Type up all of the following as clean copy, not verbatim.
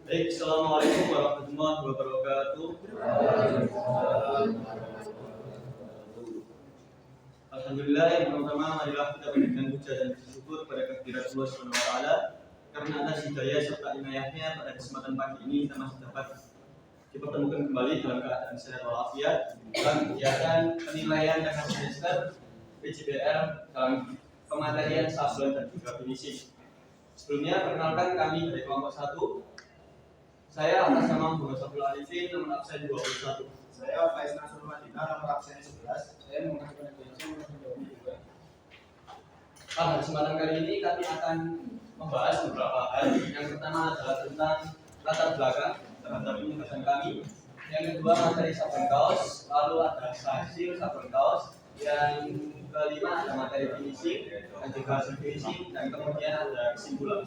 Baik, assalamualaikum warahmatullahi wabarakatuh. Alhamdulillah, yang pertama marilah kita berikan puja dan syukur kepada kehadirat Allah Subhanahu wa taala karena atas hidayah serta inayahnya pada kesempatan pagi ini kita masih dapat dipertemukan kembali dalam keadaan sehat walafiat dalam kegiatan penilaian dan semester PJBR dalam pematerian sablon dan juga finishing. Sebelumnya perkenalkan kami dari kelompok 1. Saya atas nama Muhammad Sofil Alifin, nomor absen 21. Saya Faiz Nasrul Madinah, nomor absen 11. Saya mengatakan nomor 22. Pada kesempatan kali ini kami akan membahas beberapa hal. Yang pertama adalah tentang latar belakang terhadap penugasan kami. Yang kedua materi sabun kaos, lalu ada hasil sabun kaos. Yang kelima ada materi finishing dan juga hasil finishing, dan kemudian ada kesimpulan.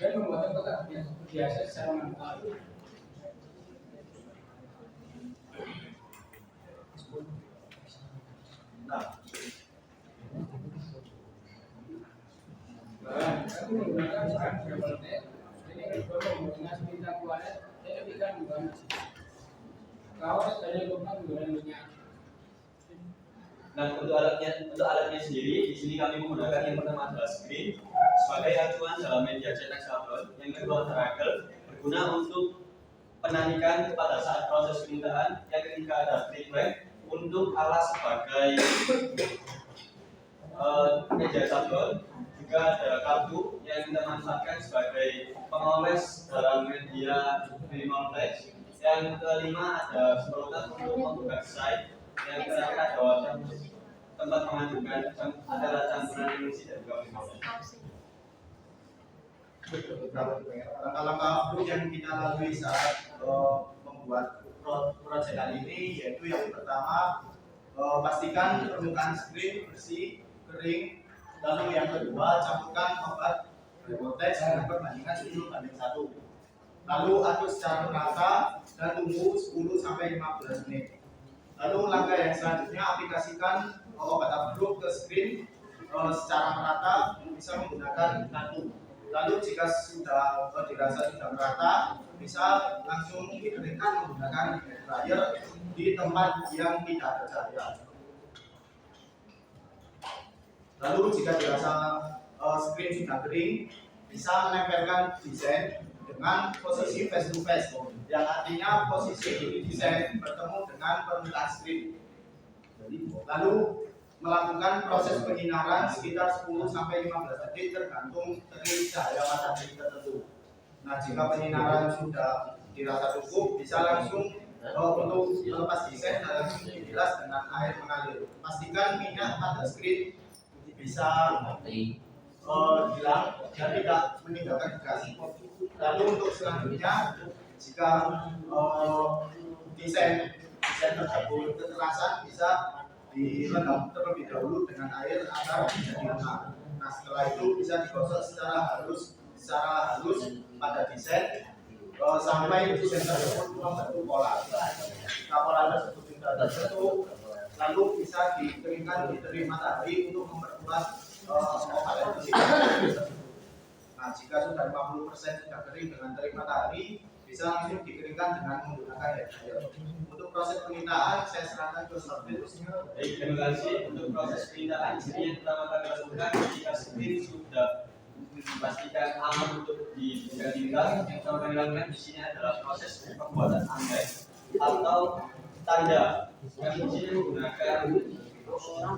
Dan membuat kotak biasa secara manual. Aku menggunakan bahan berwarna ini menggunakan bintang kualet dan ikan menggunakan kaos dan lubang menggunakan minyak. Nah, untuk alatnya sendiri, di sini kami menggunakan yang pertama adalah screen sebagai acuan dalam media cetak sablon. Yang kedua trackel berguna untuk penarikan pada saat proses penyitaan. Yang ketiga ada trick untuk alas sebagai meja sablon. Juga ada kartu yang kita manfaatkan sebagai pengoles dalam media minimal flash. Yang kelima ada semprotan untuk membuka site. Yang terakhir ada tempat mengajukan adalah campuran emulsi dan juga Langkah-langkah yang kita lalui saat membuat proyek kali ini yaitu yang pertama pastikan permukaan screen bersih, kering. Lalu yang kedua campurkan obat Remotex dengan perbandingan 10:1. Lalu aduk secara merata dan tunggu 10-15 menit. Lalu langkah yang selanjutnya aplikasikan obat aduk ke screen secara merata bisa menggunakan kartu. Lalu jika sudah dirasa sudah merata bisa langsung dikeringkan menggunakan dryer di tempat yang tidak ada cahaya. Lalu jika dirasa screen sudah kering bisa menempelkan desain dengan posisi face to face, yang artinya posisi desain bertemu dengan permukaan screen. Lalu melakukan proses penyinaran sekitar 10-15 detik tergantung dari cahaya matahari tertentu. Nah, jika penyinaran sudah dirasa cukup, bisa langsung untuk melepas desain dan langsung dibilas dengan air mengalir. Pastikan minyak pada screen bisa hilang dan tidak meninggalkan bekas. Lalu untuk selanjutnya, jika desain tersebut kekerasan bisa direndam terlebih dahulu dengan air agar menjadi lunak. Nah, setelah itu bisa digosok secara halus pada desain sampai desain tersebut membentuk pola. Jika pola tersebut sudah terbentuk, lalu bisa dikeringkan di terik matahari untuk memperkuat obat emulsi. Nah, jika sudah 50% sudah kering dengan terik matahari, bisa langsung dikeringkan dengan menggunakan hair dryer. Untuk proses pemintaan saya serahkan ke Sofil. Baik, terima kasih. Untuk proses pemintaan ini yang pertama kali lakukan jika screen sudah dipastikan aman untuk ditinggal. Yang pertama kali lakukan di sini adalah proses pembuatan anggrek atau tanda. Yang di sini menggunakan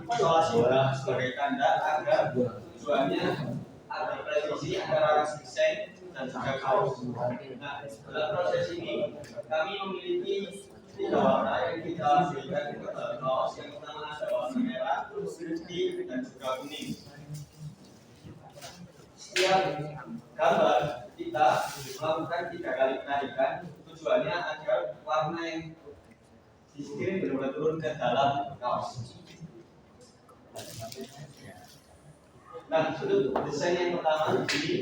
isolasi bahan sebagai tanda agar tujuannya ada presisi antara desain dan juga kaos. Nah, dalam proses ini kami memiliki 3 warna yang kita berikan ke dalam kaos. Yang pertama ada warna merah, putih, dan juga kuning. Setiap gambar kita melakukan 3 kali penarikan. Tujuannya agar warna yang di screen benar-benar turun ke dalam kaos. Nah, untuk desain yang pertama di sini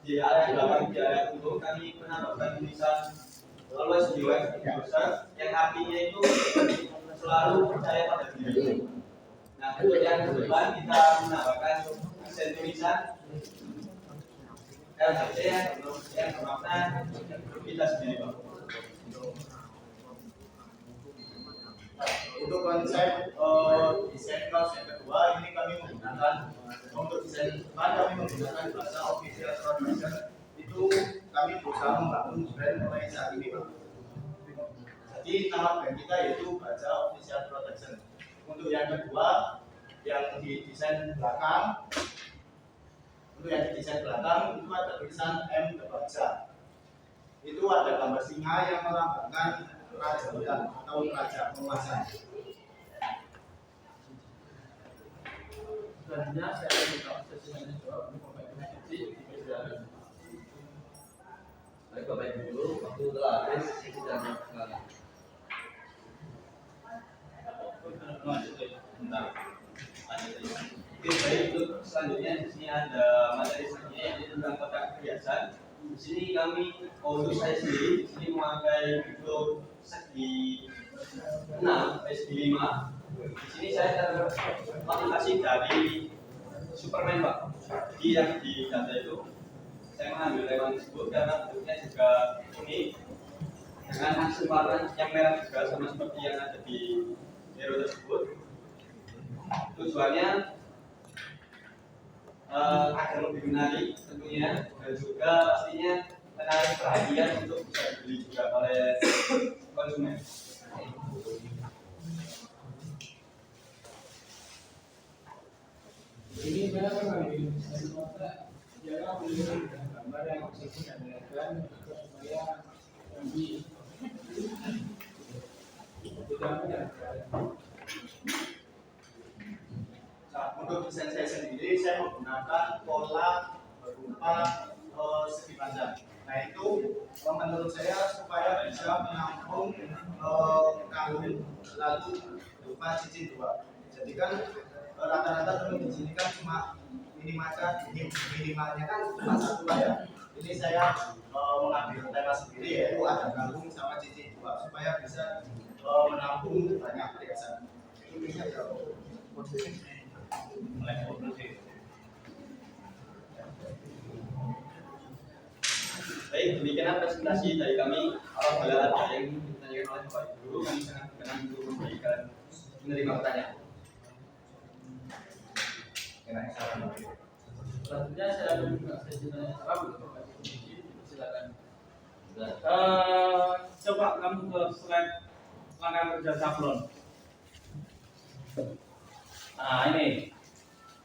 di area belakang, di area punggung kami menambahkan tulisan always believe in yourself, yang artinya itu selalu percaya pada diri. Nah, untuk yang kedepan kita menambahkan aksen tulisan LHC yang bermakna kita sendiri, Pak. Untuk konsep desain kaos yang kedua ini kami menggunakan untuk desain depan kami menggunakan bahasa official production. Itu kami berusaha membangun brand mulai saat ini, Pak. Jadi nama brand kita yaitu Baja Official Production. Untuk yang kedua yang di desain belakang, untuk yang di desain belakang itu ada tulisan M The Baja. Itu ada gambar singa yang melambangkan kerajaan atau raja penguasa. Selanjutnya saya akan buka sesi tanya jawab untuk Bapak Ibu Siti di perjalanan. Baik Bapak Ibu dulu, waktu telah habis, kita akan Oke, baik, untuk selanjutnya di sini ada materi selanjutnya yaitu tentang kotak perhiasan. Di sini kami, untuk saya sendiri, di sini memakai bentuk segi 6 segi 5. Di sini saya termotivasi dari Superman, Pak. Jadi yang di data itu saya mengambil hewan tersebut karena bentuknya juga unik dengan hasil warna yang merah juga sama seperti yang ada di hero tersebut. Tujuannya agar lebih menarik tentunya dan juga pastinya menarik perhatian untuk bisa dibeli juga oleh konsumen. Ini saya akan mengambil desain kotak jarak dengan gambar yang sesuai dan elegan supaya lebih tidak mudah. Nah, untuk desain saya sendiri saya menggunakan pola berupa segi panjang. Nah itu menurut saya supaya bisa menampung kalung lalu berupa cincin dua. Jadi kan rata-rata teman di sini kan cuma minimalnya kan cuma satu ya. Ini saya mengambil tema sendiri yaitu ada kalung sama cincin dua supaya bisa menampung banyak perhiasan. Ini saja. Baik, demikian presentasi dari kami. Apabila ada yang ditanyakan oleh Bapak Ibu, kami sangat berkenan untuk menerima pertanyaan. Selanjutnya saya akan buka sesi tanya jawab untuk Bapak Ibu Siti. Silakan. Coba kamu ke slide langkah kerja sablon. Nah ini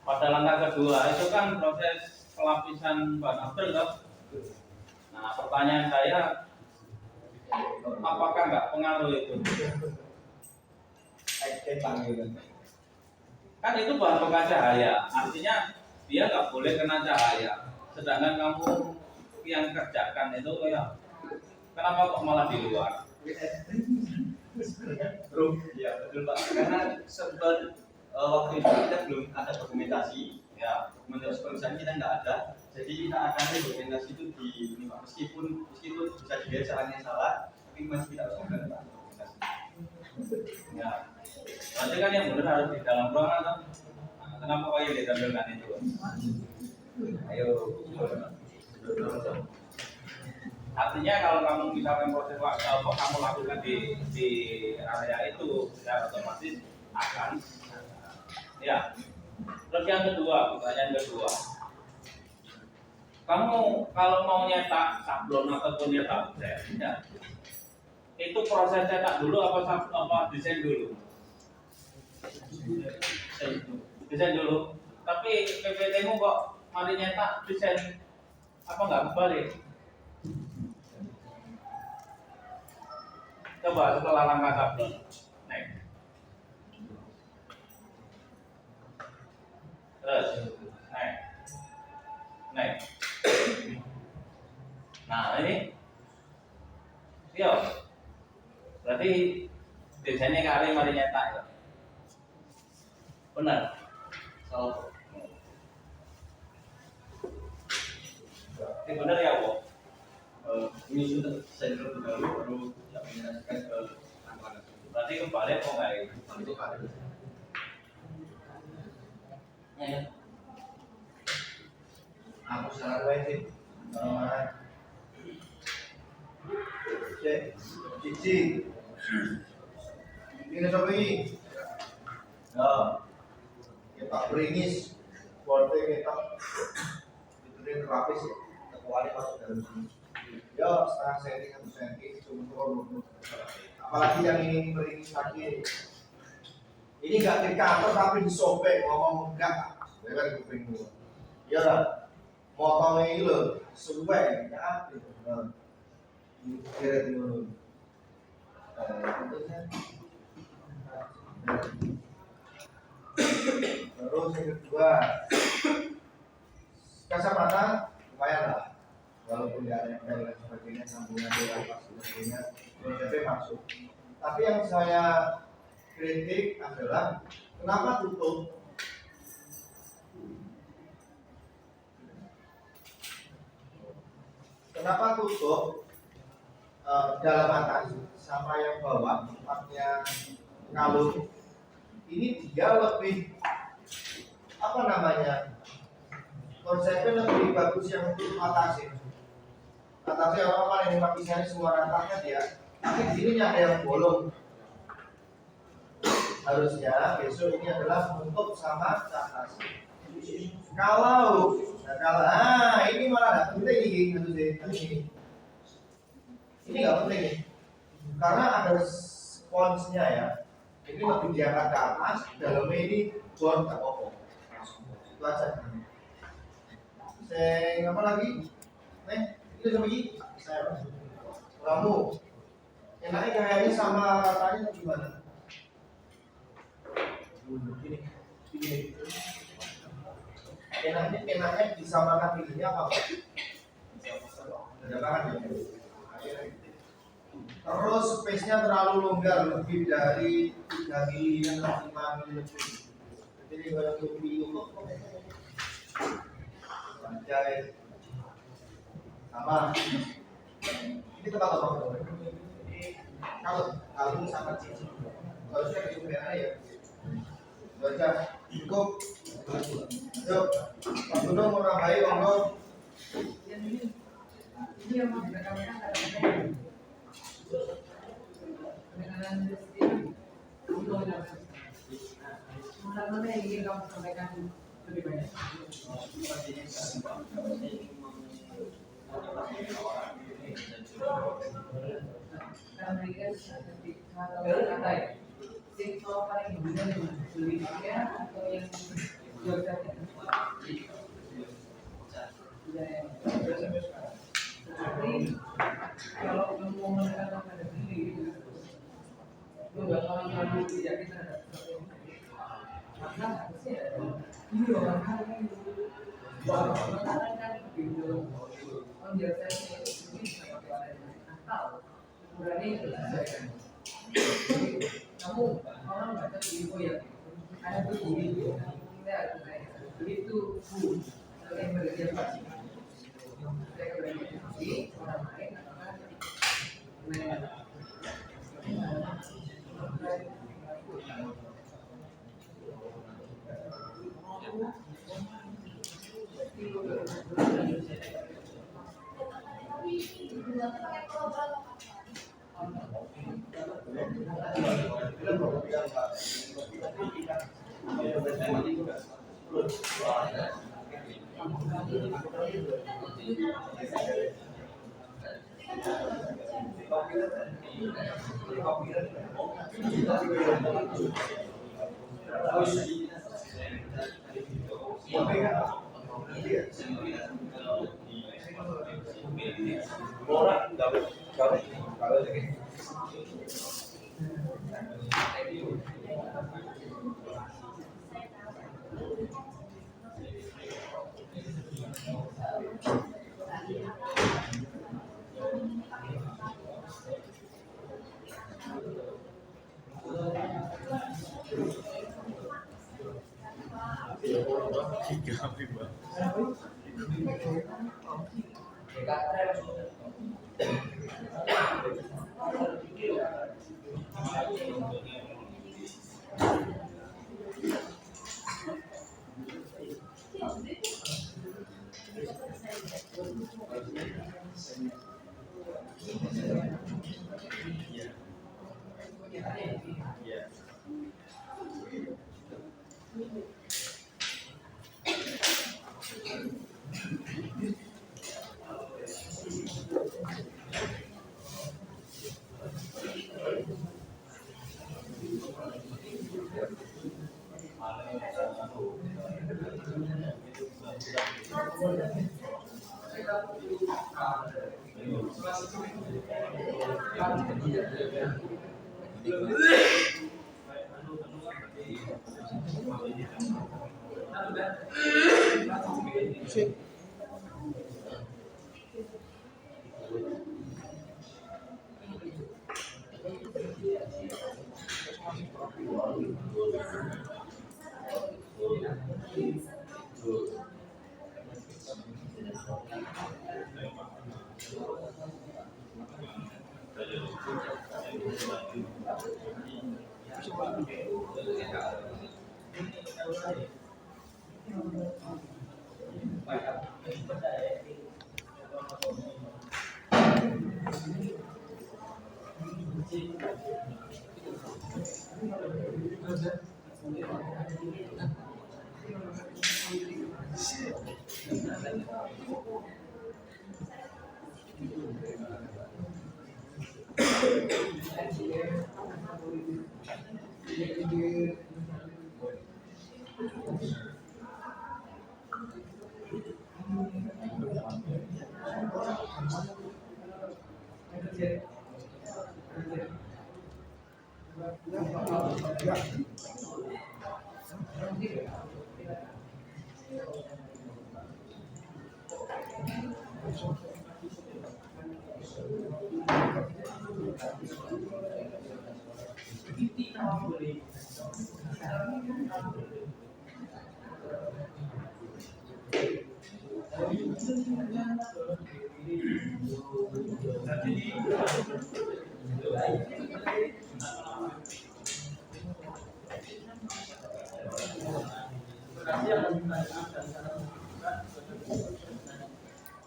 pada langkah kedua itu kan proses pelapisan bahan akryl toh. Nah pertanyaan saya, apakah nggak pengaruh itu? Kan itu bahan pekat cahaya, artinya dia nggak boleh kena cahaya. Sedangkan kamu yang kerjakan itu ya, kenapa kok malah di luar? Ya betul Pak, karena sebab waktu itu kita belum ada dokumentasi, ya dokumentasi perusahaan kita nggak ada, jadi kita akan dokumentasi itu di ini Pak. Meskipun bisa dilihat caranya salah, tapi masih kita harus melakukan dokumentasi. Ya, berarti kan yang benar harus di dalam ruangan kan? Nah, kenapa kok yang ditampilkan itu? Ayo. Artinya kalau kamu misalkan proses waktu kamu lakukan di area itu, ya otomatis akan. Ya. Terus yang kedua, pertanyaan kedua. Kamu kalau mau nyetak sablon ataupun nyetak set, ya, itu proses cetak dulu apa desain dulu? Desain dulu. Tapi PPT-mu kok mari nyetak desain apa nggak kebalik? Coba setelah langkah sablon. Next. Terus. Next. Next. Nah ini. Yo. Berarti desainnya kali mari nyetak ya. Benar. Salah. Ini benar ya, Bu? Ini sudah saya terlebih dahulu baru diimplementasikan ke anak-anak. Berarti kebalik kok nggak itu? Itu ada. Aku saran wae sih. Cek, cici. Ini coba ini. Ya, kita beringis, wortel kita itu dia terapis ya, terkuali masuk dalam sini. Ya, setengah senti, 1 senti, cuma apalagi yang ini beringis lagi. Ini nggak di kantor tapi disobek, ngomong enggak, ya kan kuping gua. Ya lah, motongnya ini loh, sesuai, ya gitu. Kira dulu. Terus yang kedua, kacamata lumayan lah, walaupun nggak ada yang dan sebagainya, sambungan dengan apa sebagainya, BPP masuk. Tapi yang saya kritik adalah kenapa tutup? Kenapa tutup dalam atas sama yang bawah tempatnya kalung? Ini dia lebih apa namanya, konsepnya lebih bagus yang untuk atasnya. Atasnya orang yang lapisnya semua rantangnya dia, tapi di sini ada yang bolong. Harusnya besok ini adalah menutup sama ke atas. Kalau ini malah nggak penting ini. Ini nggak penting nih, karena ada sponsnya ya. Ini lebih diangkat ke atas, dalamnya ini bor tak apa. Itu aja. Saya apa lagi? Itu sama ini. Saya kamu enaknya kayaknya sama ratanya gimana? Gini. Enaknya disamakan pilihnya apa? Jangan ya. Terus space-nya terlalu longgar, lebih dari 3 mili dan 5 mili lebih. Jadi kalau lebih anjay. Sama. Ini tempat apa? Kalau sama cici. Harusnya kesulitannya ya. Baca cukup. Yuk, Pak Gunung mau nambahin monggo. Ini yang mau kita katakan penekanan mana yang ingin kamu sampaikan lebih banyak? Karena mereka kata ya, kalau paling benar lebihnya atau yang jauh-jauh. Tapi kalau kamu mau menekan pada diri, lu nggak mau mengambil tidak kita karena harusnya ini orang kan gitu. Orang biasanya ini seperti ada atau berani diselesaikan. Kamu orang baca info ya, ada tuh video, kita itu yang bekerja pasti. Saya berani di orang lain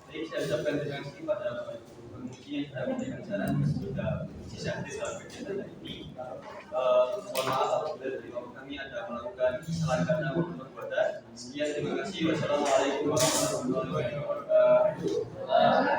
Jadi saya ucapkan terima kasih pada Bapak Ibu pengemudi yang telah memberikan saran sudah sisa hadir dalam kegiatan hari ini. Mohon maaf apabila dari kami ada melakukan kesalahan kata maupun perbuatan. Sekian, terima kasih. Wassalamualaikum warahmatullahi wabarakatuh.